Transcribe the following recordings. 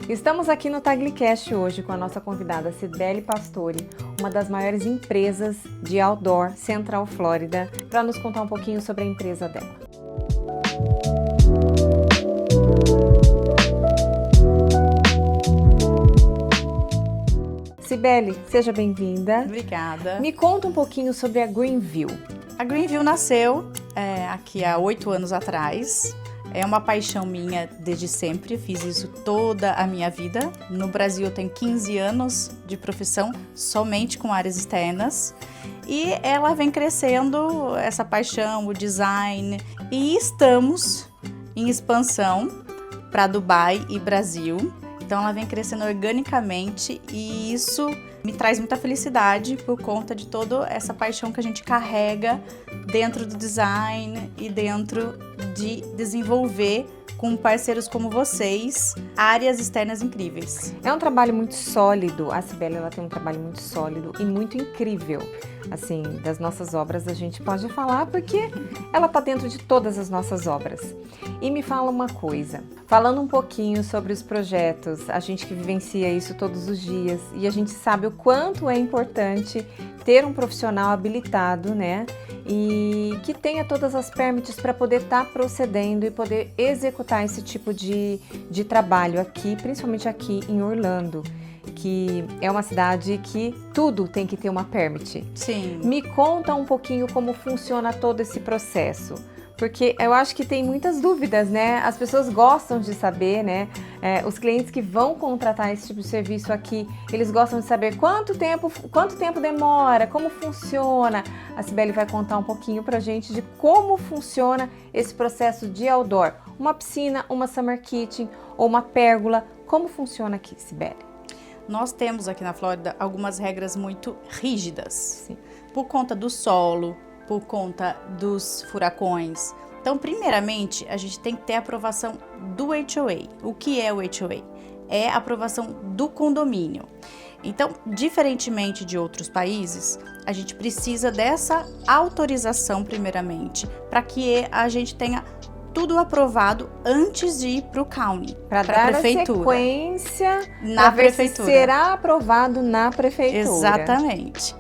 Estamos aqui no Taglicast hoje com a nossa convidada Cibele Pastore, uma das maiores empresas de outdoor Central Flórida, para nos contar um pouquinho sobre a empresa dela. Cibele, seja bem-vinda. Obrigada. Me conta um pouquinho sobre a Greenview. A Greenview nasceu aqui há 8 anos atrás. É uma paixão minha desde sempre, fiz isso toda a minha vida. No Brasil eu tenho 15 anos de profissão somente com áreas externas. E ela vem crescendo, essa paixão, o design. E estamos em expansão para Dubai e Brasil. Então ela vem crescendo organicamente e isso me traz muita felicidade por conta de toda essa paixão que a gente carrega dentro do design e dentro de desenvolver com parceiros como vocês, áreas externas incríveis. É um trabalho muito sólido, a Cibele ela tem um trabalho muito sólido e muito incrível. Assim, das nossas obras a gente pode falar porque ela está dentro de todas as nossas obras. E me fala uma coisa, falando um pouquinho sobre os projetos, a gente que vivencia isso todos os dias e a gente sabe o quanto é importante ter um profissional habilitado, né? E que tenha todas as permits para poder estar procedendo e poder executar esse tipo de trabalho aqui, principalmente aqui em Orlando, que é uma cidade que tudo tem que ter uma permit. Sim. Me conta um pouquinho como funciona todo esse processo. Porque eu acho que tem muitas dúvidas, né? As pessoas gostam de saber, né? Os clientes que vão contratar esse tipo de serviço aqui, eles gostam de saber quanto tempo demora, como funciona. A Cibele vai contar um pouquinho pra gente de como funciona esse processo de outdoor. Uma piscina, uma summer kitchen ou uma pérgola. Como funciona aqui, Cibele? Nós temos aqui na Flórida algumas regras muito rígidas. Sim. Por conta do solo, por conta dos furacões. Então, primeiramente, a gente tem que ter a aprovação do HOA. O que é o HOA? É a aprovação do condomínio. Então, diferentemente de outros países, a gente precisa dessa autorização primeiramente, para que a gente tenha tudo aprovado antes de ir para o county, para dar a sequência na prefeitura. Será aprovado na prefeitura. Exatamente.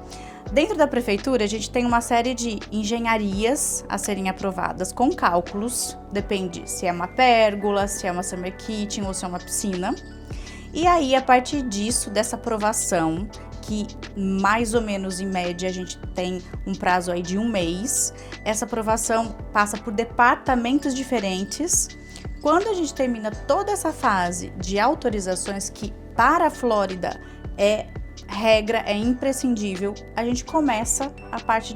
Dentro da prefeitura, a gente tem uma série de engenharias a serem aprovadas com cálculos, depende se é uma pérgola, se é uma summer kitchen ou se é uma piscina. E aí, a partir disso, dessa aprovação, que mais ou menos em média a gente tem um prazo aí de 1 mês, essa aprovação passa por departamentos diferentes. Quando a gente termina toda essa fase de autorizações, que para a Flórida regra, é imprescindível, a gente começa a parte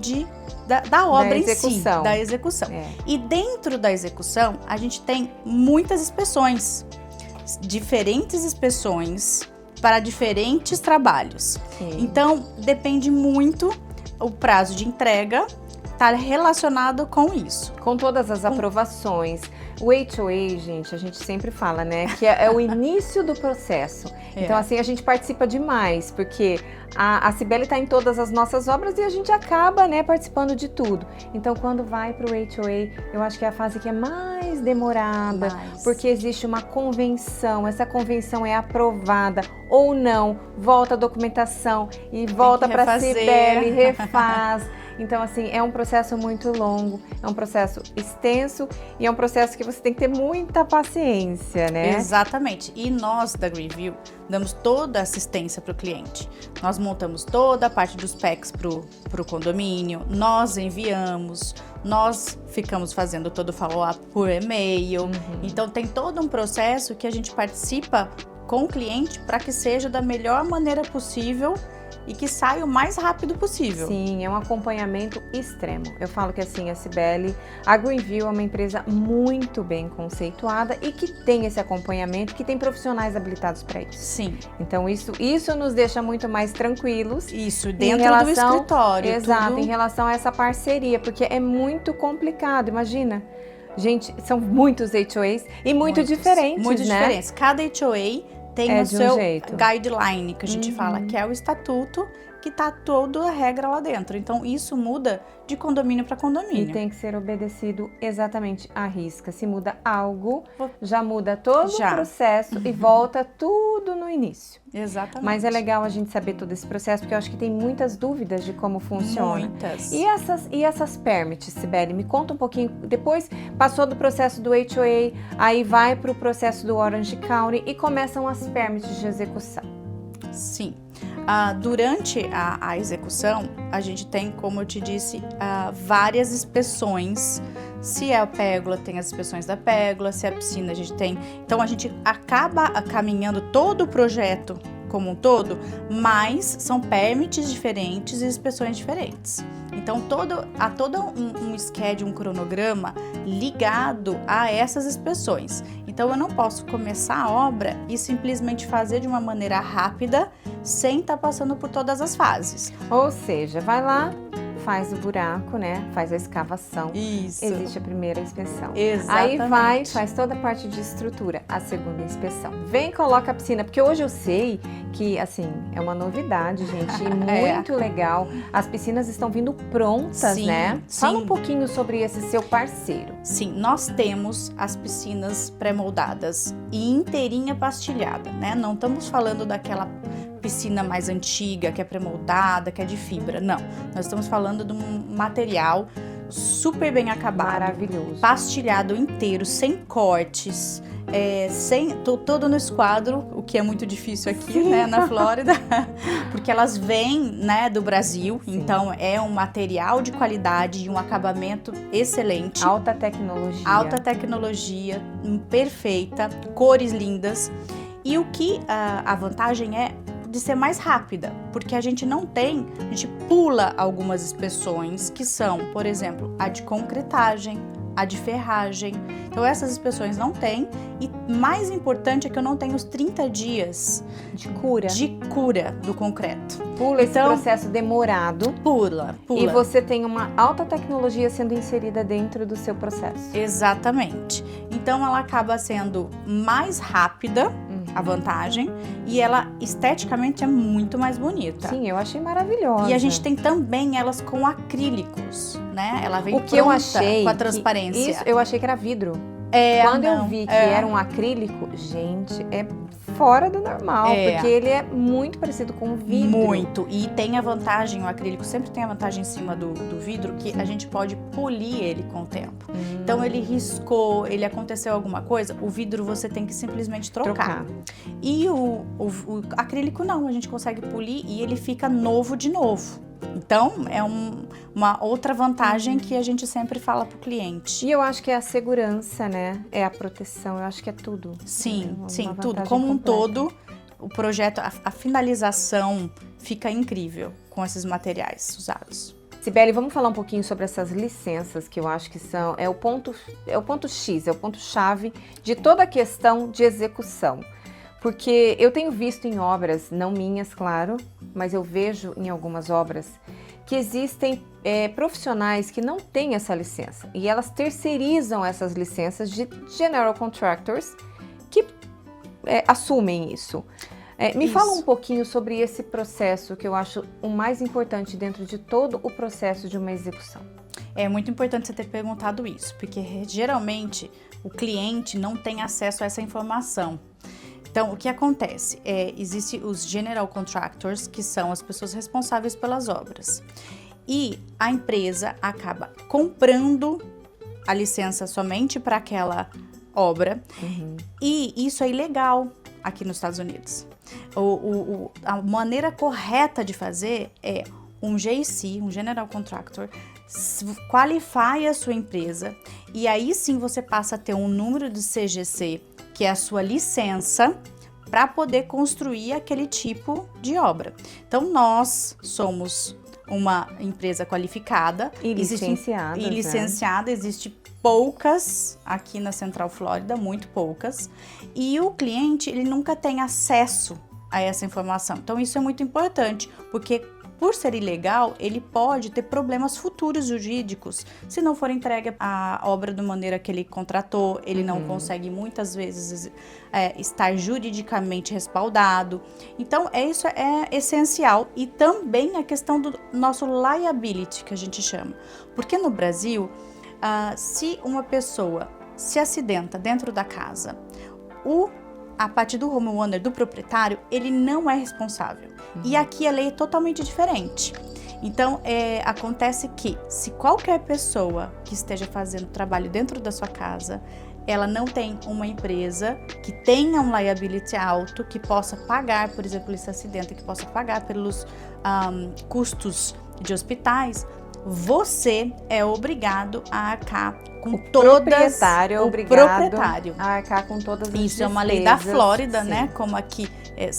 da obra em si, da execução. E dentro da execução, a gente tem muitas inspeções, diferentes inspeções para diferentes trabalhos. Sim. Então, depende muito o prazo de entrega, está relacionado com isso. Com todas as aprovações. O HOA, gente, a gente sempre fala, né, que é o início do processo. Então, assim, a gente participa demais, porque a Cibele está em todas as nossas obras e a gente acaba, né, participando de tudo. Então, quando vai para o HOA, eu acho que é a fase que é mais demorada, porque existe uma convenção, essa convenção é aprovada ou não, volta a documentação e volta para a Cibele, refaz. Então, assim, é um processo muito longo, é um processo extenso e é um processo que você tem que ter muita paciência, né? Exatamente. E nós, da Greenview, damos toda a assistência para o cliente. Nós montamos toda a parte dos packs para o condomínio, nós enviamos, nós ficamos fazendo todo o follow-up por e-mail. Então, tem todo um processo que a gente participa com o cliente para que seja da melhor maneira possível e que saia o mais rápido possível. Sim, é um acompanhamento extremo. Eu falo que assim, a Cibele, a Greenview é uma empresa muito bem conceituada e que tem esse acompanhamento, que tem profissionais habilitados para isso. Sim. Então isso nos deixa muito mais tranquilos. Isso, dentro do escritório. Exato, em relação a essa parceria, porque é muito complicado, imagina. Gente, são muitos HOAs e muito diferentes, muito né? diferentes. Cada HOA tem o seu guideline, que a gente fala, que é o estatuto que tá toda a regra lá dentro. Então, isso muda de condomínio para condomínio. E tem que ser obedecido exatamente à risca. Se muda algo, já muda todo o processo e volta tudo no início. Exatamente. Mas é legal a gente saber todo esse processo, porque eu acho que tem muitas dúvidas de como funciona. Muitas. E essas permits, Sibeli? Me conta um pouquinho. Depois passou do processo do HOA, aí vai para o processo do Orange County e começam as permits de execução. Sim. Durante a execução, a gente tem, como eu te disse, várias inspeções. Se é a pérgola, tem as inspeções da pérgola, se é a piscina, a gente tem. Então, a gente acaba caminhando todo o projeto como um todo, mas são permits diferentes e inspeções diferentes. Então, há todo um schedule, um cronograma ligado a essas inspeções. Então, eu não posso começar a obra e simplesmente fazer de uma maneira rápida, sem estar passando por todas as fases. Ou seja, vai lá, faz o buraco, né? Faz a escavação. Isso. Existe a primeira inspeção. Exatamente. Aí vai, faz toda a parte de estrutura, a segunda inspeção. Vem e coloca a piscina, porque hoje eu sei que, assim, é uma novidade, gente, e muito legal. As piscinas estão vindo prontas, né? Fala um pouquinho sobre esse seu parceiro. Sim, nós temos as piscinas pré-moldadas e inteirinha pastilhada, né? Não estamos falando daquela piscina mais antiga, que é pré-moldada, que é de fibra. Não, nós estamos falando de um material super bem acabado. Maravilhoso. Pastilhado inteiro, sem cortes, todo no esquadro, o que é muito difícil aqui, né, na Flórida, porque elas vêm, né, do Brasil. Sim. Então é um material de qualidade e um acabamento excelente. Alta tecnologia. Alta tecnologia, perfeita, cores lindas. E o que a vantagem é de ser mais rápida, porque a gente pula algumas inspeções que são, por exemplo, a de concretagem, a de ferragem. Então essas inspeções não tem, e mais importante é que eu não tenho os 30 dias de cura do concreto. Pula esse processo demorado. Pula. E você tem uma alta tecnologia sendo inserida dentro do seu processo. Exatamente. Então ela acaba sendo mais rápida, a vantagem, e ela esteticamente é muito mais bonita. Sim, eu achei maravilhosa. E a gente tem também elas com acrílicos, né? Ela vem que eu achei com a transparência. Isso, eu achei que era vidro. Quando eu vi que era um acrílico, gente, é fora do normal, porque ele é muito parecido com o vidro. Muito, e tem a vantagem, o acrílico sempre tem a vantagem em cima do vidro, que a gente pode polir ele com o tempo. Então ele riscou, ele aconteceu alguma coisa, o vidro você tem que simplesmente trocar. E o acrílico não, a gente consegue polir e ele fica novo de novo. Então, é uma outra vantagem que a gente sempre fala pro cliente. E eu acho que é a segurança, né? É a proteção, eu acho que é tudo. Sim, tudo. Como um todo, o projeto, a finalização fica incrível com esses materiais usados. Sibeli, vamos falar um pouquinho sobre essas licenças, que eu acho que é o ponto X, é o ponto-chave de toda a questão de execução. Porque eu tenho visto em obras, não minhas, claro, mas eu vejo em algumas obras que existem profissionais que não têm essa licença e elas terceirizam essas licenças de general contractors que assumem isso. Me fala um pouquinho sobre esse processo, que eu acho o mais importante dentro de todo o processo de uma execução. É muito importante você ter perguntado isso, porque geralmente o cliente não tem acesso a essa informação. Então, o que acontece? Existem os general contractors, que são as pessoas responsáveis pelas obras. E a empresa acaba comprando a licença somente para aquela obra. E isso é ilegal aqui nos Estados Unidos. A maneira correta de fazer é um GC, um general contractor, qualify a sua empresa e aí sim você passa a ter um número de CGC, que é a sua licença, para poder construir aquele tipo de obra. Então, nós somos uma empresa qualificada e licenciada. Existe poucas aqui na Central Flórida, muito poucas, e o cliente ele nunca tem acesso a essa informação. Então, isso é muito importante, porque por ser ilegal, ele pode ter problemas futuros jurídicos se não for entregue a obra da maneira que ele contratou, ele não consegue muitas vezes estar juridicamente respaldado. Então, isso é essencial. E também a questão do nosso liability, que a gente chama. Porque no Brasil, se uma pessoa se acidenta dentro da casa, a partir do homeowner, do proprietário, ele não é responsável. E aqui a lei é totalmente diferente. Então, acontece que se qualquer pessoa que esteja fazendo trabalho dentro da sua casa, ela não tem uma empresa que tenha um liability alto, que possa pagar, por exemplo, esse acidente, que possa pagar pelos custos de hospitais, você é obrigado a arcar com Proprietário é obrigado a arcar com todas as despesas. Isso é uma lei da Flórida, né? Como aqui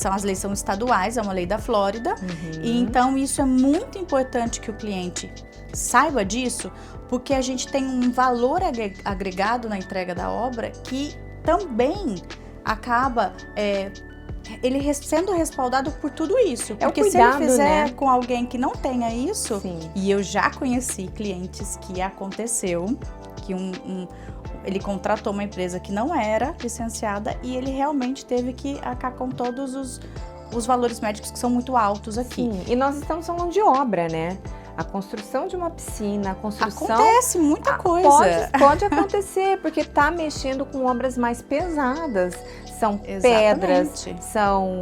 as leis são estaduais, é uma lei da Flórida. E então isso é muito importante que o cliente saiba disso, porque a gente tem um valor agregado na entrega da obra que também acaba ele sendo respaldado por tudo isso. Porque o cuidado, se ele fizer, né, com alguém que não tenha isso, Sim. E eu já conheci clientes que aconteceu, que ele contratou uma empresa que não era licenciada e ele realmente teve que arcar com todos os valores médicos que são muito altos aqui. Sim. E nós estamos falando de obra, né? A construção de uma piscina, a construção... Acontece muita coisa. Pode acontecer, porque está mexendo com obras mais pesadas. São pedras, são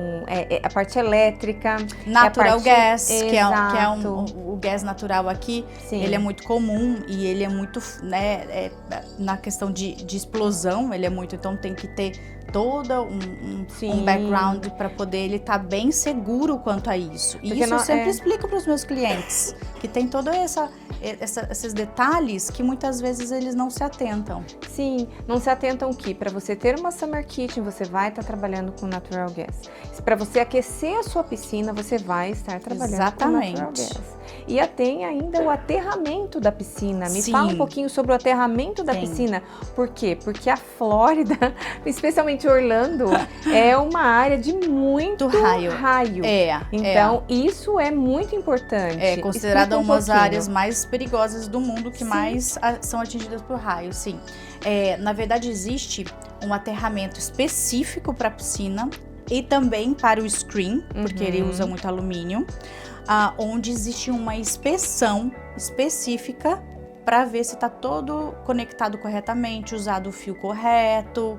a parte elétrica. Natural gas, que é Exato. o gás natural aqui. Sim. Ele é muito comum e ele é muito, né, na questão de explosão, ele é muito, então tem que ter todo um background para poder ele estar bem seguro quanto a isso. E Porque isso eu sempre explico para os meus clientes, que tem todos esses detalhes que muitas vezes eles não se atentam. Sim, não se atentam que para você ter uma summer kitchen, você vai estar trabalhando com natural gas. Para você aquecer a sua piscina, você vai estar trabalhando com natural gas. E tem ainda o aterramento da piscina. Me fala um pouquinho sobre o aterramento da piscina. Por quê? Porque a Flórida, especialmente Orlando, é uma área de muito raio. Então, isso é muito importante. É considerada uma das áreas mais perigosas do mundo, que mais são atingidas por raio, sim. Na verdade, existe um aterramento específico para a piscina e também para o screen, porque ele usa muito alumínio, onde existe uma inspeção específica para ver se está todo conectado corretamente, usado o fio correto.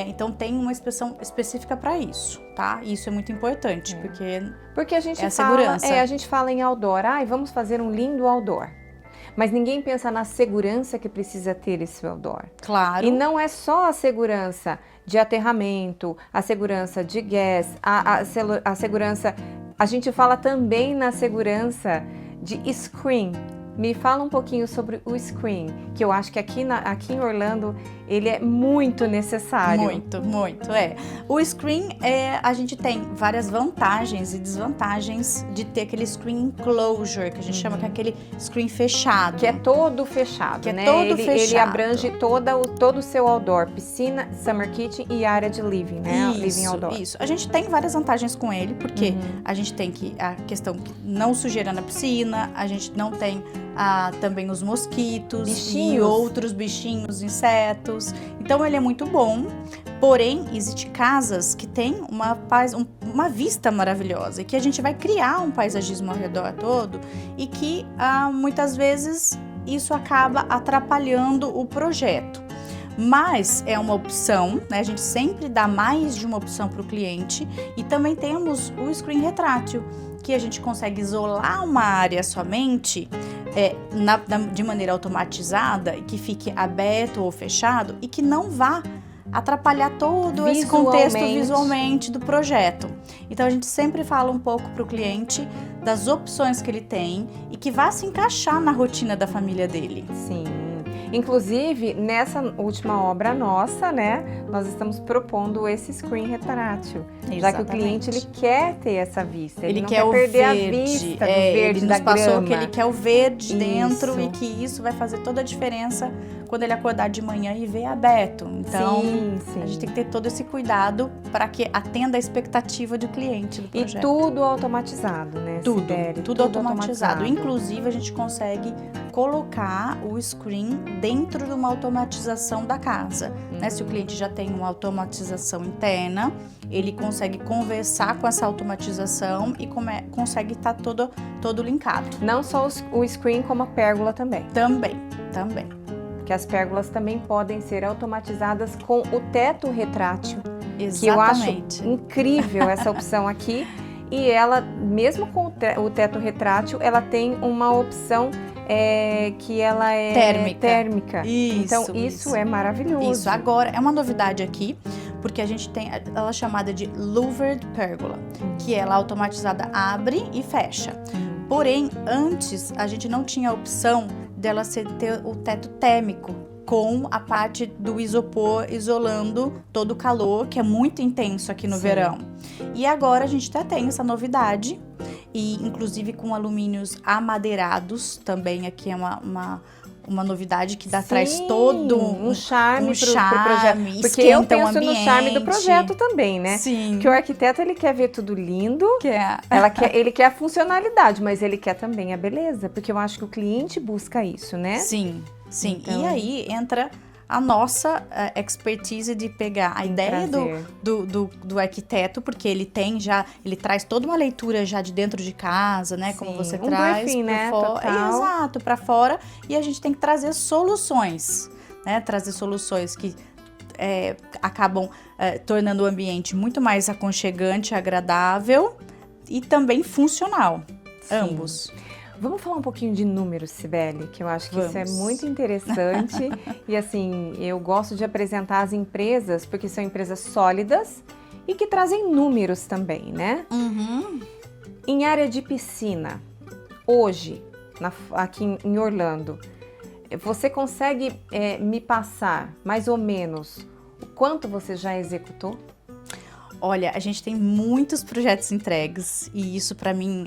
Então tem uma inspeção específica para isso, tá? Isso é muito importante, porque a gente a segurança. A gente fala em outdoor, vamos fazer um lindo outdoor. Mas ninguém pensa na segurança que precisa ter esse outdoor. Claro. E não é só a segurança de aterramento, a segurança de gás, a segurança... A gente fala também na segurança de screen. Me fala um pouquinho sobre o screen, que eu acho que aqui em Orlando ele é muito necessário. Muito. O screen, a gente tem várias vantagens e desvantagens de ter aquele screen enclosure, que a gente chama que é aquele screen fechado. Que é todo fechado, né? Ele abrange todo o seu outdoor, piscina, summer kitchen e área de living, né? Living outdoor. Isso. A gente tem várias vantagens com ele, porque a gente tem a questão que não sujeira na piscina, a gente não tem também os mosquitos e outros bichinhos, insetos. Então ele é muito bom, porém existem casas que têm uma vista maravilhosa e que a gente vai criar um paisagismo ao redor todo e que muitas vezes isso acaba atrapalhando o projeto. Mas é uma opção, né? A gente sempre dá mais de uma opção para o cliente. E também temos o screen retrátil, que a gente consegue isolar uma área somente de maneira automatizada e que fique aberto ou fechado e que não vá atrapalhar todo esse contexto visualmente do projeto. Então a gente sempre fala um pouco para o cliente das opções que ele tem e que vá se encaixar na rotina da família dele. Sim. Inclusive, nessa última obra nossa, né, nós estamos propondo esse screen retrátil. Exatamente. Já que o cliente ele quer ter essa vista, ele não quer perder a vista do verde da grama. Ele nos passou que ele quer o verde dentro e que isso vai fazer toda a diferença quando ele acordar de manhã e ver aberto. Então, sim. a gente tem que ter todo esse cuidado para que atenda a expectativa do cliente do projeto. E tudo automatizado, né, Sibeli? Tudo automatizado. Inclusive, a gente consegue colocar o screen dentro de uma automatização da casa. Né? Se o cliente já tem uma automatização interna, ele consegue conversar com essa automatização e consegue estar todo linkado. Não só o screen, como a pérgola também. Também. Porque as pérgolas também podem ser automatizadas com o teto retrátil. Exatamente. Que eu acho incrível essa opção aqui. E ela, mesmo com o teto retrátil, ela tem uma opção que ela é térmica. Então, isso é maravilhoso. Isso, agora, é uma novidade aqui, porque a gente tem ela chamada de louvered pergola, que ela automatizada abre e fecha. Porém, antes, a gente não tinha a opção dela ter o teto térmico, com a parte do isopor isolando todo o calor, que é muito intenso aqui no verão. E agora a gente já tem essa novidade, e inclusive com alumínios amadeirados, também aqui é uma novidade que traz todo um charme pro projeto. Porque eu penso no charme do projeto também, né? Sim. Porque o arquiteto, ele quer ver tudo lindo, ele quer a funcionalidade, mas ele quer também a beleza, porque eu acho que o cliente busca isso, né? Sim. Então, e aí entra a nossa expertise de pegar a ideia do arquiteto, porque ele traz toda uma leitura já de dentro de casa, né? Como você traz briefing, né? Exato, para fora. E a gente tem que trazer soluções, né? Trazer soluções que acabam tornando o ambiente muito mais aconchegante, agradável e também funcional. Sim. Ambos. Vamos falar um pouquinho de números, Sibeli, que eu acho que isso é muito interessante. E assim, eu gosto de apresentar as empresas, porque são empresas sólidas e que trazem números também, né? Em área de piscina, hoje, aqui em Orlando, você consegue me passar mais ou menos o quanto você já executou? Olha, a gente tem muitos projetos entregues e isso para mim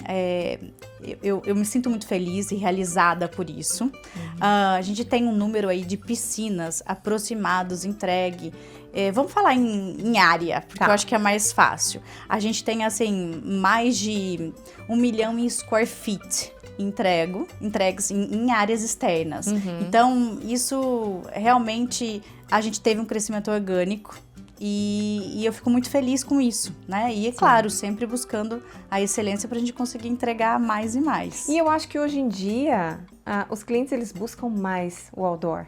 eu me sinto muito feliz e realizada por isso. A gente tem um número aí de piscinas aproximados, entregue. Vamos falar em área, porque eu acho que é mais fácil. A gente tem assim mais de 1 milhão em square feet entregues em áreas externas. Então, isso realmente a gente teve um crescimento orgânico. E eu fico muito feliz com isso, né? E é claro, sempre buscando a excelência para a gente conseguir entregar mais e mais. E eu acho que hoje em dia, os clientes, eles buscam mais o outdoor.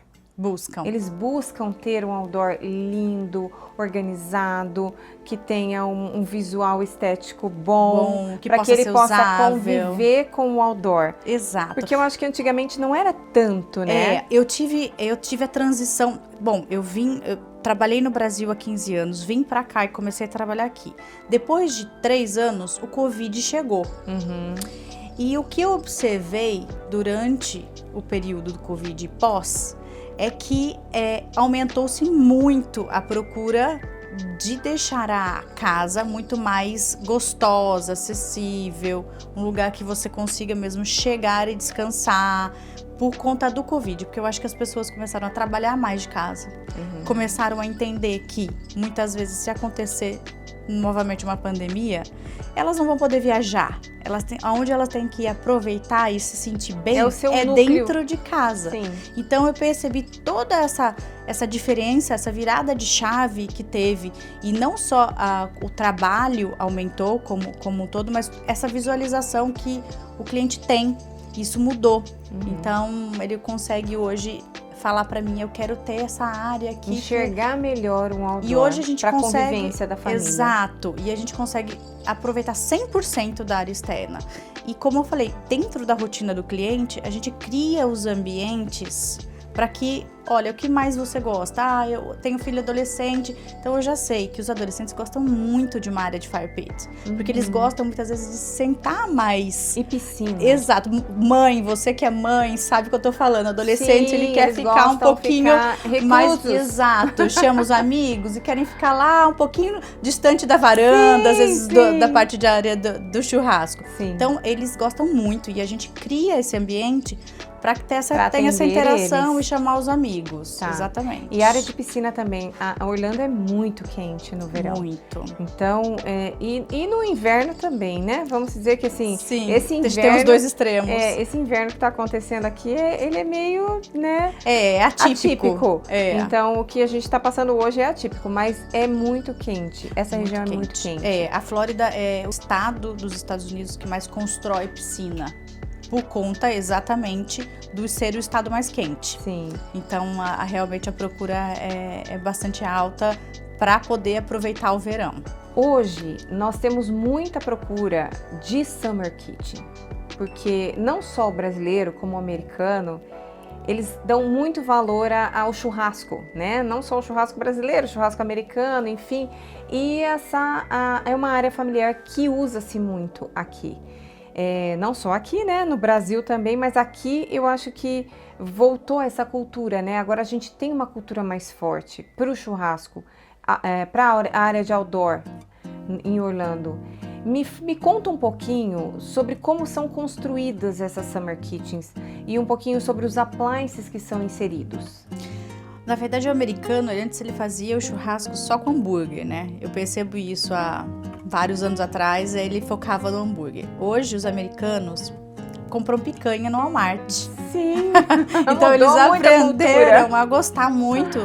Eles buscam ter um outdoor lindo, organizado, que tenha um visual estético bom, para que ele possa conviver com o outdoor. Exato. Porque eu acho que antigamente não era tanto, né? Eu tive a transição. Bom, eu trabalhei no Brasil há 15 anos, vim pra cá e comecei a trabalhar aqui. Depois de 3 anos, o Covid chegou. E o que eu observei durante o período do Covid e pós é que aumentou-se muito a procura de deixar a casa muito mais gostosa, acessível, um lugar que você consiga mesmo chegar e descansar, por conta do Covid, porque eu acho que as pessoas começaram a trabalhar mais de casa, começaram a entender que muitas vezes, se acontecer novamente uma pandemia, elas não vão poder viajar. Onde elas têm que aproveitar e se sentir bem dentro de casa. Então eu percebi toda essa diferença, essa virada de chave que teve, e não só o trabalho aumentou como um todo, mas essa visualização que o cliente tem. Isso mudou. Então, ele consegue hoje falar para mim, eu quero ter essa área aqui. Enxergar melhor um outdoor. E hoje a gente consegue... Para convivência da família. Exato. E a gente consegue aproveitar 100% da área externa. E como eu falei, dentro da rotina do cliente, a gente cria os ambientes para que, olha, o que mais você gosta? Eu tenho filho adolescente, então eu já sei que os adolescentes gostam muito de uma área de fire pit. Porque eles gostam muitas vezes de sentar mais. E piscina. Exato. Mãe, você que é mãe, sabe o que eu tô falando. Adolescente, ele quer ficar um pouquinho mais... Exato. Chama os amigos e querem ficar lá um pouquinho distante da varanda, às vezes da parte de área do churrasco. Então, eles gostam muito e a gente cria esse ambiente para que tenha essa interação e chamar os amigos. amigos, Tá. exatamente. E área de piscina também. A Orlando é muito quente no verão. Muito. Então, e no inverno também, né? Vamos dizer que assim, Sim, esse a gente inverno... tem os dois extremos. Esse inverno que tá acontecendo aqui, ele é meio, né? Atípico. Então, o que a gente tá passando hoje é atípico, mas é muito quente. Essa região é muito quente. A Flórida é o estado dos Estados Unidos que mais constrói piscina, por conta exatamente do ser o estado mais quente. Sim. Então, realmente a procura é bastante alta para poder aproveitar o verão. Hoje, nós temos muita procura de Summer Kitchen, porque não só o brasileiro, como o americano, eles dão muito valor ao churrasco, né? Não só o churrasco brasileiro, o churrasco americano, enfim. E essa é uma área familiar que usa-se muito aqui. Não só aqui, né? No Brasil também, mas aqui eu acho que voltou essa cultura, né? Agora a gente tem uma cultura mais forte para o churrasco, para a área de outdoor em Orlando. Me conta um pouquinho sobre como são construídas essas Summer Kitchens e um pouquinho sobre os appliances que são inseridos. Na verdade, o americano, antes ele fazia o churrasco só com hambúrguer, né? Eu percebo isso há vários anos atrás, ele focava no hambúrguer. Hoje, os americanos compram picanha no Walmart. Sim, então eles aprenderam a gostar muito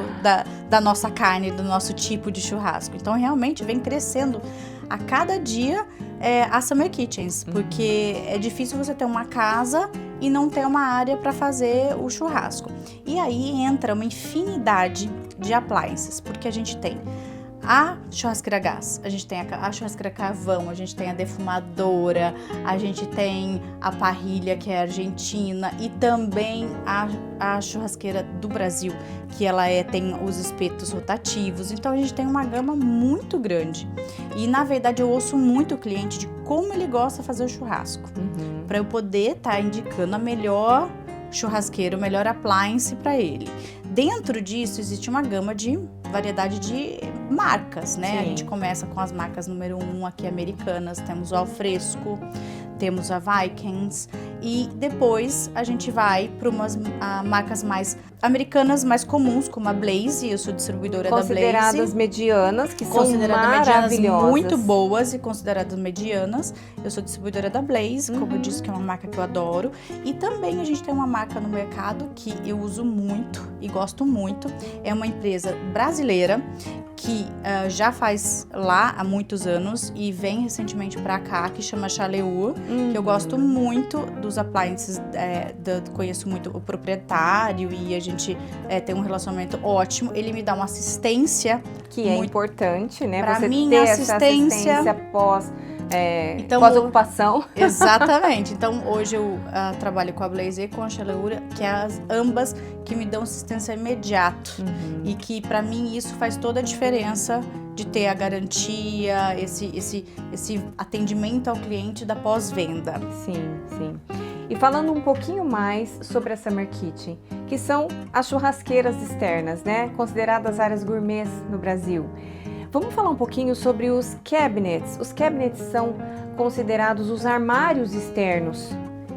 da nossa carne, do nosso tipo de churrasco. Então realmente vem crescendo a cada dia as Summer Kitchens, porque é difícil você ter uma casa e não ter uma área para fazer o churrasco. E aí entra uma infinidade de appliances, porque a gente tem a churrasqueira a gás, a gente tem a churrasqueira carvão, a gente tem a defumadora, a gente tem a parrilha, que é argentina, e também a churrasqueira do Brasil, que ela tem os espetos rotativos. Então a gente tem uma gama muito grande. E na verdade eu ouço muito o cliente de como ele gosta de fazer o churrasco, para eu poder estar indicando a melhor churrasqueira, o melhor appliance para ele. Dentro disso existe uma gama de variedade de marcas, né? Sim. A gente começa com as marcas número 1 aqui americanas, temos o Alfresco, temos a Vikings, e depois a gente vai para umas marcas mais americanas, mais comuns, como a Blaze. Eu sou distribuidora da Blaze. Consideradas medianas, que são maravilhosas. Muito boas e consideradas medianas. Eu sou distribuidora da Blaze, como eu disse, que é uma marca que eu adoro. E também a gente tem uma marca no mercado que eu uso muito e gosto muito. É uma empresa brasileira que já faz lá há muitos anos e vem recentemente para cá, que chama Chaleur, que eu gosto muito dos appliances, conheço muito o proprietário e a gente tem um relacionamento ótimo. Ele me dá uma assistência que é importante, né? Pra você mim, ter essa assistência pós-ocupação. Exatamente. Então, hoje eu trabalho com a Blaze e com a Chaleur, que é ambas que me dão assistência imediata. E que, para mim, isso faz toda a diferença de ter a garantia, esse atendimento ao cliente da pós-venda. Sim, sim. E falando um pouquinho mais sobre a Summer Kitchen, que são as churrasqueiras externas, né? Consideradas áreas gourmets no Brasil. Vamos falar um pouquinho sobre os cabinets. Os cabinets são considerados os armários externos.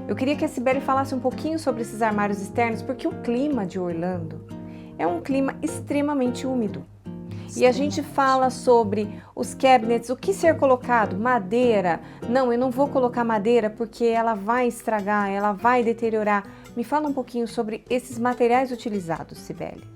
Eu queria que a Cibele falasse um pouquinho sobre esses armários externos, porque o clima de Orlando é um clima extremamente úmido. E a gente fala sobre os cabinets, o que ser colocado? Madeira? Não, eu não vou colocar madeira porque ela vai estragar, ela vai deteriorar. Me fala um pouquinho sobre esses materiais utilizados, Cibele.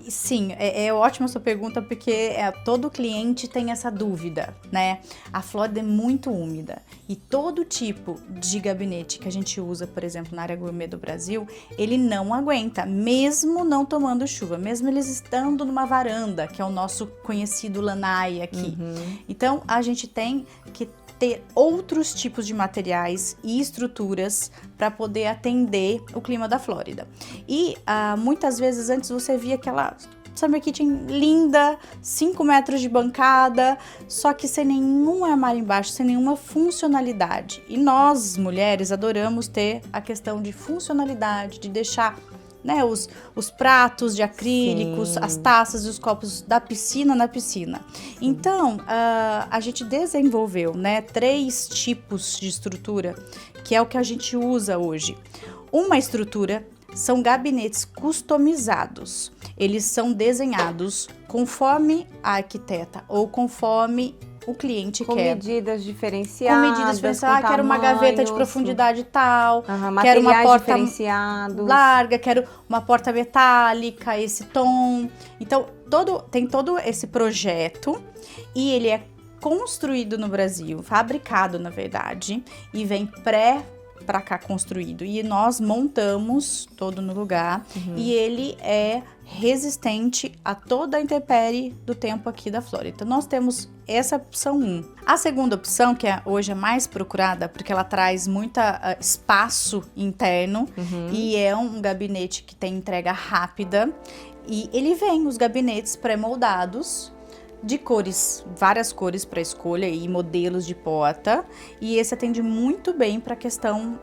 Sim, é ótima a sua pergunta, porque todo cliente tem essa dúvida, né? A Flórida é muito úmida e todo tipo de gabinete que a gente usa, por exemplo, na área gourmet do Brasil, ele não aguenta, mesmo não tomando chuva, mesmo eles estando numa varanda, que é o nosso conhecido lanai aqui. Então, a gente tem que ter outros tipos de materiais e estruturas para poder atender o clima da Flórida. E muitas vezes antes você via aquela Summer Kitchen linda, 5 metros de bancada, só que sem nenhum armário embaixo, sem nenhuma funcionalidade. E nós, mulheres, adoramos ter a questão de funcionalidade, de deixar, né, os pratos de acrílicos, sim, as taças e os copos da piscina na piscina. Então, a gente desenvolveu, né, 3 tipos de estrutura, que é o que a gente usa hoje. Uma estrutura são gabinetes customizados. Eles são desenhados conforme a arquiteta ou conforme o cliente com quer. medidas diferenciadas. Com medidas diferenciadas. Quero uma gaveta de profundidade tal. Quero uma porta diferenciados. Larga, quero uma porta metálica, esse tom. Então, tem todo esse projeto e ele é construído no Brasil, fabricado na verdade, e vem para cá construído. E nós montamos todo no lugar e ele é resistente a toda a intempérie do tempo aqui da Flórida. Então nós temos essa opção 1. A segunda opção, que hoje é mais procurada, porque ela traz muito espaço interno e é um gabinete que tem entrega rápida. E ele vem os gabinetes pré-moldados de cores, várias cores para escolha e modelos de porta. E esse atende muito bem para a questão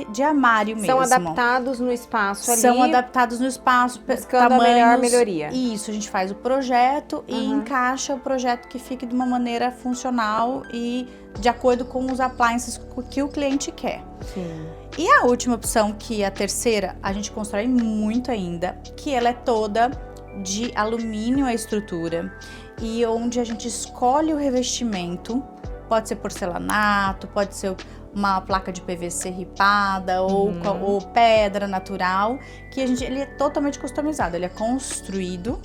de armário mesmo. São adaptados no espaço ali. São adaptados no espaço, buscando a melhor melhoria. Isso, a gente faz o projeto e encaixa o projeto que fique de uma maneira funcional e de acordo com os appliances que o cliente quer. Sim. E a última opção, que é a terceira, a gente constrói muito ainda, que ela é toda de alumínio a estrutura e onde a gente escolhe o revestimento, pode ser porcelanato, pode ser uma placa de PVC ripada ou pedra natural, que ele é totalmente customizado, ele é construído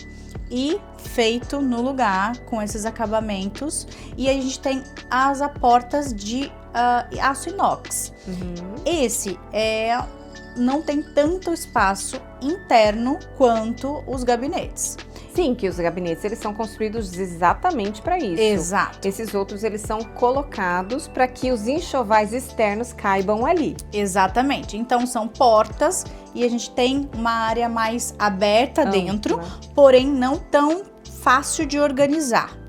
e feito no lugar com esses acabamentos. E aí a gente tem as portas de aço inox. Esse não tem tanto espaço interno quanto os gabinetes. Sim, que os gabinetes eles são construídos exatamente para isso. Exato. Esses outros eles são colocados para que os enxovais externos caibam ali. Exatamente. Então são portas e a gente tem uma área mais aberta dentro, porém não tão fácil de organizar.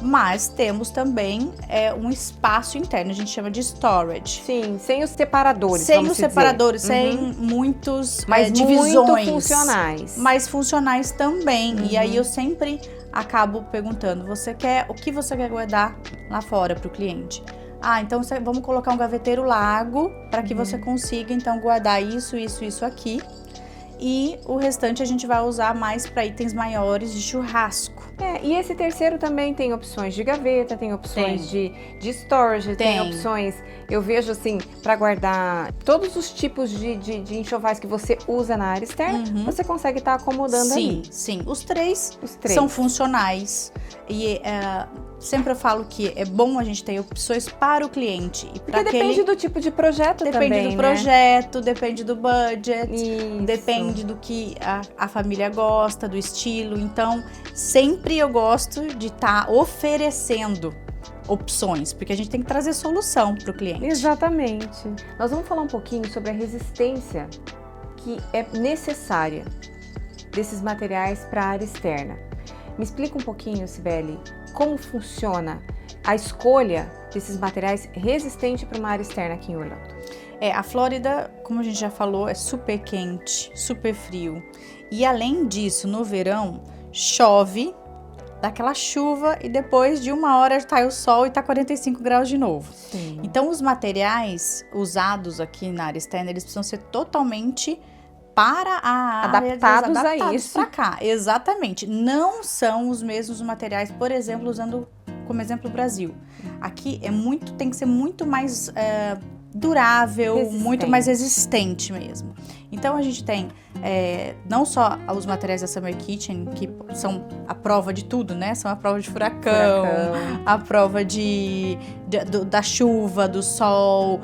Mas temos também um espaço interno, a gente chama de storage. Sim, sem os separadores, sem sem muitos divisões. Muito funcionais. Mas funcionais também. E aí eu sempre acabo perguntando, o que você quer guardar lá fora para o cliente? Então vamos colocar um gaveteiro largo para que você consiga então guardar isso aqui. E o restante a gente vai usar mais para itens maiores de churrasco. E esse terceiro também tem opções de gaveta, tem opções de storage, tem opções, eu vejo assim, para guardar todos os tipos de enxovais que você usa na área externa, você consegue estar acomodando ali. Sim, os três são funcionais e sempre eu falo que é bom a gente ter opções para o cliente. E porque depende do tipo de projeto também, depende do projeto, depende do budget, depende do que a família gosta, do estilo. Então, sempre eu gosto de estar oferecendo opções, porque a gente tem que trazer solução para o cliente. Exatamente. Nós vamos falar um pouquinho sobre a resistência que é necessária desses materiais para a área externa. Me explica um pouquinho, Cibele, como funciona a escolha desses materiais resistentes para uma área externa aqui em Orlando. A Flórida, como a gente já falou, é super quente, super frio. E além disso, no verão, chove, dá aquela chuva e depois de uma hora tá o sol e tá 45 graus de novo. Sim. Então, os materiais usados aqui na área externa, eles precisam ser totalmente para a adaptados a isso. Para cá, exatamente. Não são os mesmos materiais, por exemplo, usando como exemplo o Brasil. Aqui tem que ser muito mais durável, muito mais resistente mesmo. Então a gente tem não só os materiais da Summer Kitchen, que são a prova de tudo, né? São a prova de furacão. A prova da chuva, do sol,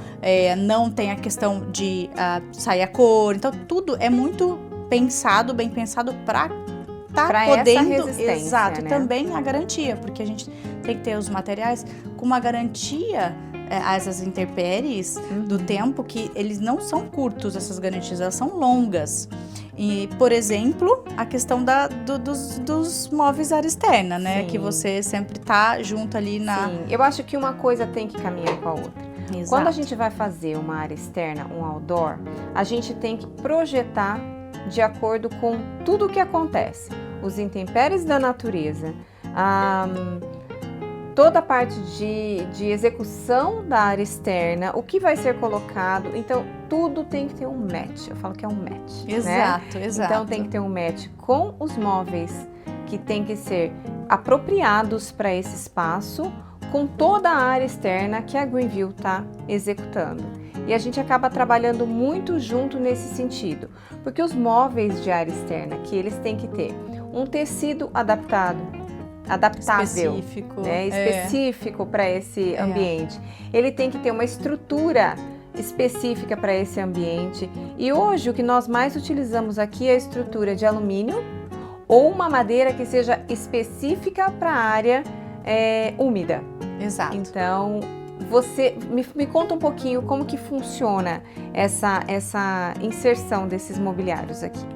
não tem a questão de sair a cor. Então tudo é muito bem pensado para podendo, essa resistência, exato, né? Também a garantia, porque a gente tem que ter os materiais com uma garantia a essas intempéries do tempo, que eles não são curtos, essas garantias, elas são longas. E, por exemplo, a questão dos móveis área externa, né? Sim. Que você sempre tá junto ali na... Sim, eu acho que uma coisa tem que caminhar com a outra. Exato. Quando a gente vai fazer uma área externa, um outdoor, a gente tem que projetar de acordo com tudo o que acontece. Os intempéries da natureza, toda a parte de execução da área externa, o que vai ser colocado, então tudo tem que ter um match, eu falo que é um match, Exato, né? exato. Então tem que ter um match com os móveis que tem que ser apropriados para esse espaço, com toda a área externa que a Greenville está executando. E a gente acaba trabalhando muito junto nesse sentido, porque os móveis de área externa, que eles têm que ter um tecido adaptável, Específico, né, específico para esse ambiente. Ele tem que ter uma estrutura específica para esse ambiente. E hoje o que nós mais utilizamos aqui é a estrutura de alumínio ou uma madeira que seja específica para a área úmida. Exato. Então, você me conta um pouquinho como que funciona essa inserção desses mobiliários aqui.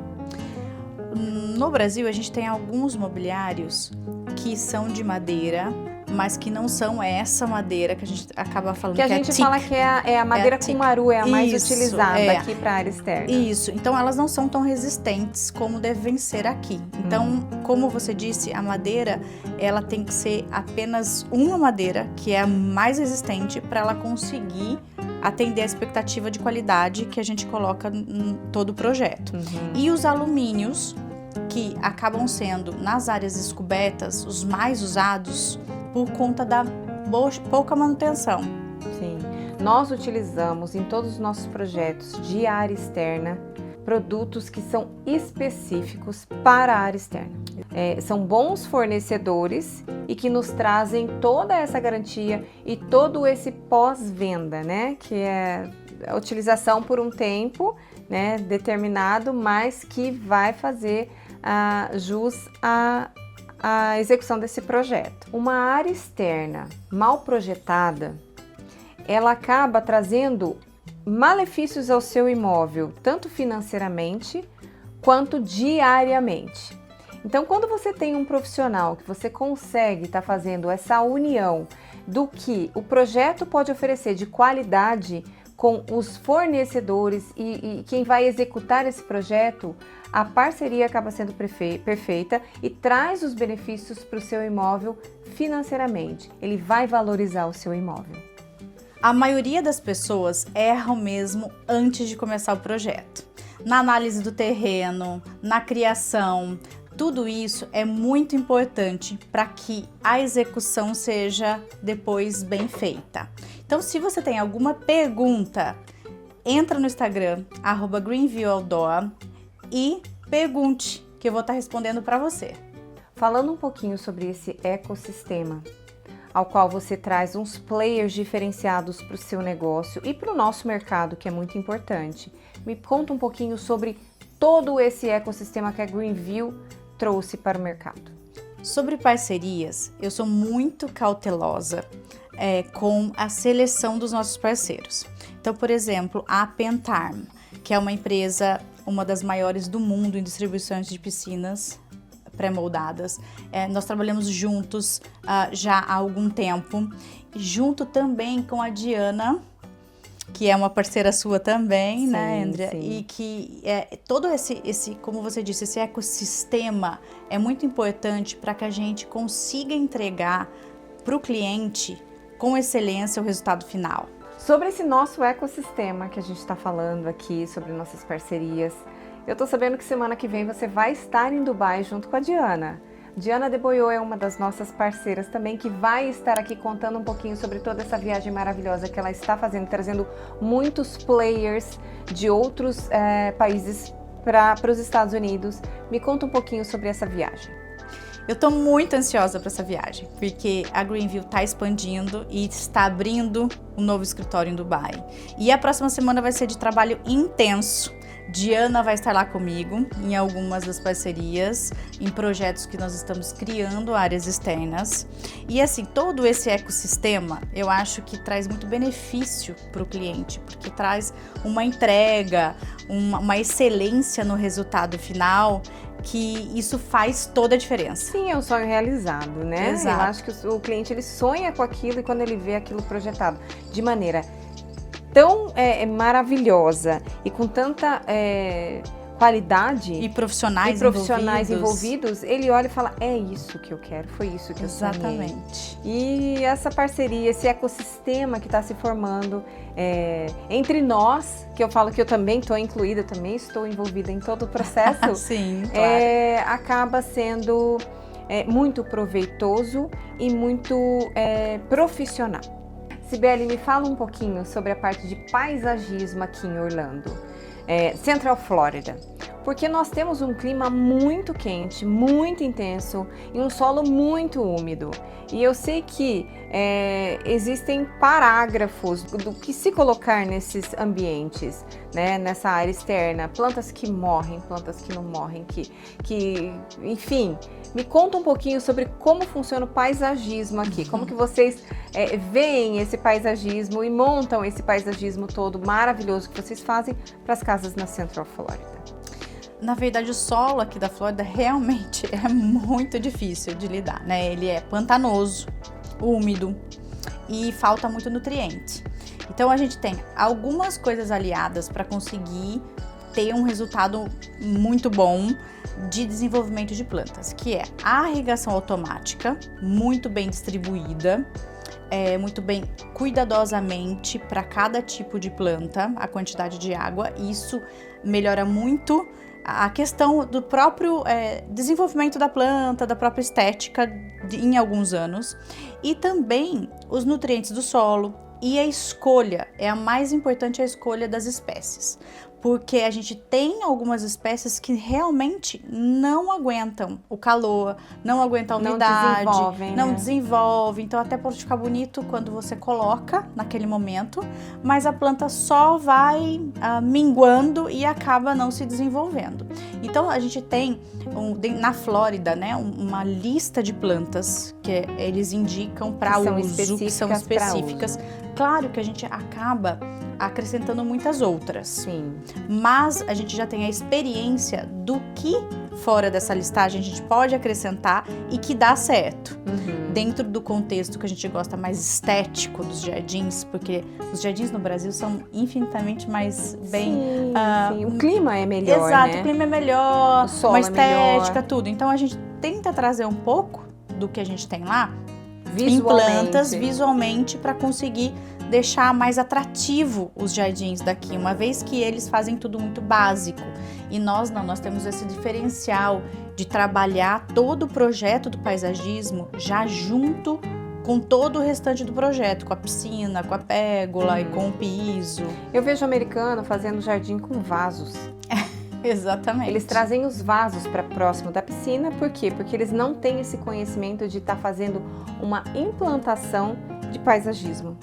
No Brasil, a gente tem alguns mobiliários que são de madeira, mas que não são essa madeira que a gente acaba falando que a gente fala que é a madeira cumaru, é a mais utilizada aqui para a área externa. Isso, então elas não são tão resistentes como devem ser aqui. Então, como você disse, a madeira, ela tem que ser apenas uma madeira, que é a mais resistente, para ela conseguir atender a expectativa de qualidade que a gente coloca em todo o projeto. E os alumínios, que acabam sendo, nas áreas descobertas, os mais usados por conta da pouca manutenção. Sim, nós utilizamos em todos os nossos projetos de área externa produtos que são específicos para a área externa. São bons fornecedores e que nos trazem toda essa garantia e todo esse pós-venda, né? Que é a utilização por um tempo, né, determinado, mas que vai fazer jus à execução desse projeto. Uma área externa mal projetada, ela acaba trazendo malefícios ao seu imóvel, tanto financeiramente quanto diariamente. Então, quando você tem um profissional que você consegue estar fazendo essa união do que o projeto pode oferecer de qualidade com os fornecedores e quem vai executar esse projeto, a parceria acaba sendo perfeita e traz os benefícios para o seu imóvel financeiramente. Ele vai valorizar o seu imóvel. A maioria das pessoas erram mesmo antes de começar o projeto. Na análise do terreno, na criação, tudo isso é muito importante para que a execução seja depois bem feita. Então, se você tem alguma pergunta, entra no Instagram, @GreenvilleOutdoor, e pergunte, que eu vou estar respondendo para você. Falando um pouquinho sobre esse ecossistema, ao qual você traz uns players diferenciados para o seu negócio e para o nosso mercado, que é muito importante. Me conta um pouquinho sobre todo esse ecossistema que a Greenville trouxe para o mercado. Sobre parcerias, eu sou muito cautelosa com a seleção dos nossos parceiros. Então, por exemplo, a Pentarm, que é uma empresa, uma das maiores do mundo em distribuições de piscinas pré-moldadas. Nós trabalhamos juntos já há algum tempo, junto também com a Diana, que é uma parceira sua também, sim, né, Andrea? Sim. E que todo esse, como você disse, esse ecossistema é muito importante para que a gente consiga entregar para o cliente com excelência o resultado final. Sobre esse nosso ecossistema que a gente está falando aqui, sobre nossas parcerias, eu tô sabendo que semana que vem você vai estar em Dubai junto com a Diana. Diana de Boiô é uma das nossas parceiras também, que vai estar aqui contando um pouquinho sobre toda essa viagem maravilhosa que ela está fazendo, trazendo muitos players de outros países para os Estados Unidos. Me conta um pouquinho sobre essa viagem. Eu estou muito ansiosa para essa viagem, porque a Greenville está expandindo e está abrindo um novo escritório em Dubai. E a próxima semana vai ser de trabalho intenso. Diana vai estar lá comigo em algumas das parcerias, em projetos que nós estamos criando, áreas externas. E assim, todo esse ecossistema, eu acho que traz muito benefício para o cliente, porque traz uma entrega, uma excelência no resultado final, que isso faz toda a diferença. Sim, é um sonho realizado, né? Exato. Eu acho que o cliente, ele sonha com aquilo e quando ele vê aquilo projetado de maneira tão maravilhosa e com qualidade E profissionais, envolvidos, ele olha e fala, é isso que eu quero, foi isso que eu sonhei. Exatamente. E essa parceria, esse ecossistema que está se formando entre nós, que eu falo que eu também estou incluída, também estou envolvida em todo o processo, Sim, claro. acaba sendo muito proveitoso e muito profissional. Cibele, me fala um pouquinho sobre a parte de paisagismo aqui em Orlando, Central Florida, porque nós temos um clima muito quente, muito intenso e um solo muito úmido. E eu sei que existem parágrafos do que se colocar nesses ambientes, né, nessa área externa, plantas que morrem, plantas que não morrem, enfim, me conta um pouquinho sobre como funciona o paisagismo aqui, como que vocês veem esse paisagismo e montam esse paisagismo todo maravilhoso que vocês fazem para as casas na Central Florida. Na verdade, o solo aqui da Flórida realmente é muito difícil de lidar, né? Ele é pantanoso, úmido e falta muito nutriente. Então, a gente tem algumas coisas aliadas para conseguir ter um resultado muito bom de desenvolvimento de plantas, que é a irrigação automática, muito bem distribuída, muito bem cuidadosamente para cada tipo de planta, a quantidade de água. Isso melhora muito a questão do próprio desenvolvimento da planta, da própria estética em alguns anos, e também os nutrientes do solo. E a escolha, a mais importante, é a escolha das espécies, porque a gente tem algumas espécies que realmente não aguentam o calor, não aguentam a umidade, não desenvolvem, então até pode ficar bonito quando você coloca naquele momento, mas a planta só vai minguando e acaba não se desenvolvendo. Então a gente tem na Flórida, né, uma lista de plantas que eles indicam para uso, que são específicas. Claro que a gente acaba acrescentando muitas outras. Sim. Mas a gente já tem a experiência do que fora dessa listagem a gente pode acrescentar e que dá certo. Dentro do contexto que a gente gosta mais estético dos jardins, porque os jardins no Brasil são infinitamente mais bem... Sim. O clima é melhor, exato, né? O clima é melhor, o solo uma estética, melhor. Tudo. Então a gente tenta trazer um pouco do que a gente tem lá em plantas, visualmente, para conseguir deixar mais atrativo os jardins daqui, uma vez que eles fazem tudo muito básico. E nós não, nós temos esse diferencial de trabalhar todo o projeto do paisagismo já junto com todo o restante do projeto, com a piscina, com a pérgola e com o piso. Eu vejo americano fazendo jardim com vasos. Exatamente. Eles trazem os vasos para próximo da piscina, por quê? Porque eles não têm esse conhecimento de estar fazendo uma implantação de paisagismo.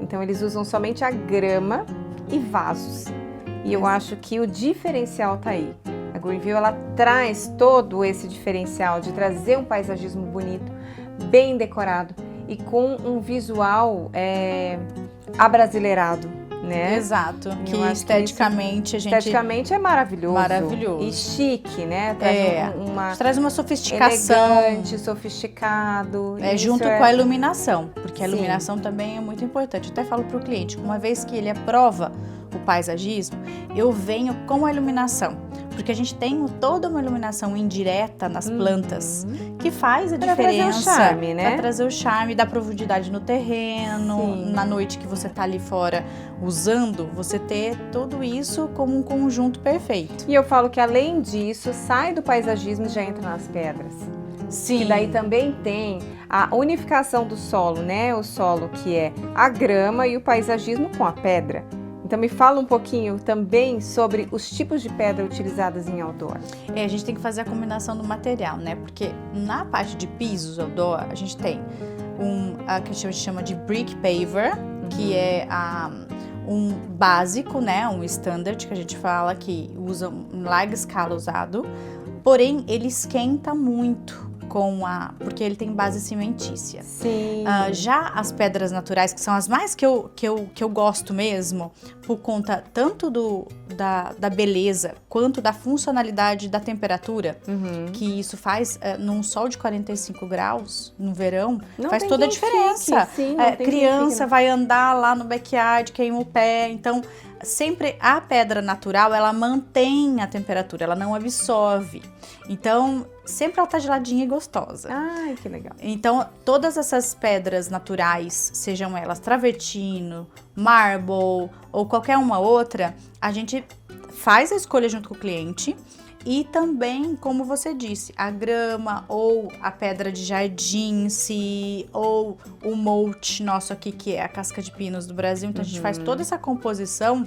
Então eles usam somente a grama e vasos. E eu acho que o diferencial tá aí. A Greenville, ela traz todo esse diferencial de trazer um paisagismo bonito, bem decorado e com um visual abrasileirado, né? Exato, que esteticamente esteticamente é maravilhoso. Maravilhoso. E chique, né? Traz uma sofisticação. Elegante, sofisticado. Junto com a iluminação, porque a iluminação também é muito importante. Eu até falo para o cliente, uma vez que ele aprova o paisagismo, eu venho com a iluminação, porque a gente tem toda uma iluminação indireta nas plantas que faz a diferença. Trazer o charme, né? Para trazer o charme, dar profundidade no terreno, na noite que você tá ali fora usando, você ter tudo isso como um conjunto perfeito. E eu falo que além disso, sai do paisagismo e já entra nas pedras. Sim. E daí também tem a unificação do solo, né? O solo que é a grama e o paisagismo com a pedra. Então me fala um pouquinho também sobre os tipos de pedra utilizadas em outdoor. A gente tem que fazer a combinação do material, né? Porque na parte de pisos outdoor, a gente tem que a gente chama de brick paver, que é um básico, né? Um standard que a gente fala que usa em larga escala usado, porém ele esquenta muito porque ele tem base cimentícia. Sim. Já as pedras naturais, que são as mais que eu gosto mesmo, por conta tanto da beleza, quanto da funcionalidade da temperatura, que isso faz num sol de 45 graus, no verão, faz toda a diferença. Sim, criança vai andar lá no backyard, queima o pé, então sempre a pedra natural, ela mantém a temperatura, ela não absorve. Então, sempre ela tá geladinha e gostosa. Ai, que legal. Então, todas essas pedras naturais, sejam elas travertino, marble ou qualquer uma outra, a gente faz a escolha junto com o cliente. E também, como você disse, a grama ou a pedra de jardim, ou o mulch nosso aqui, que é a casca de pinos do Brasil. Então, a gente faz toda essa composição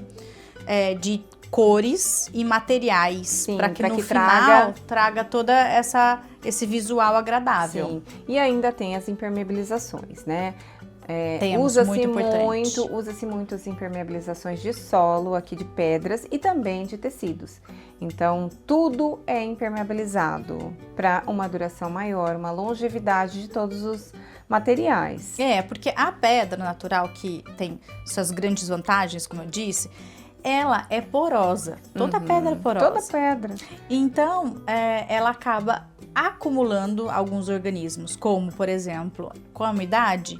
de cores e materiais para que no final traga toda esse visual agradável. Sim. E ainda tem as impermeabilizações, né? Usa-se muito as impermeabilizações de solo, aqui de pedras e também de tecidos. Então, tudo é impermeabilizado para uma duração maior, uma longevidade de todos os materiais. Porque a pedra natural, que tem suas grandes vantagens, como eu disse, ela é porosa. Toda pedra é porosa. Toda pedra. Então, ela acaba acumulando alguns organismos, como, por exemplo, com a umidade,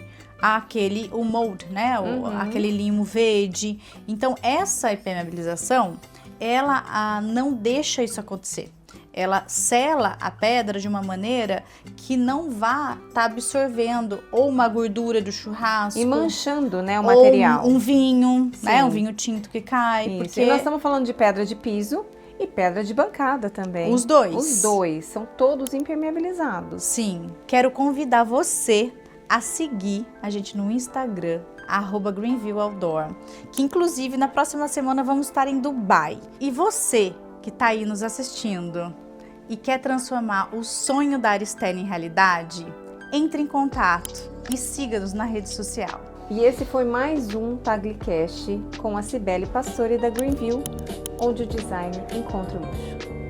o mold, né? Aquele limo verde. Então, essa impermeabilização, ela não deixa isso acontecer. Ela sela a pedra de uma maneira que não vá estar absorvendo ou uma gordura do churrasco. E manchando, né, o material. Um vinho, né? Um vinho tinto que cai. Isso. Porque E nós estamos falando de pedra de piso e pedra de bancada também. Os dois. Os dois. São todos impermeabilizados. Sim. Quero convidar você a seguir a gente no Instagram, @GreenvillOutdoor, que inclusive na próxima semana vamos estar em Dubai. E você que está aí nos assistindo e quer transformar o sonho da Aristelle em realidade, entre em contato e siga-nos na rede social. E esse foi mais um Taglicast com a Cibele Pastore da Greenville, onde o design encontra o luxo.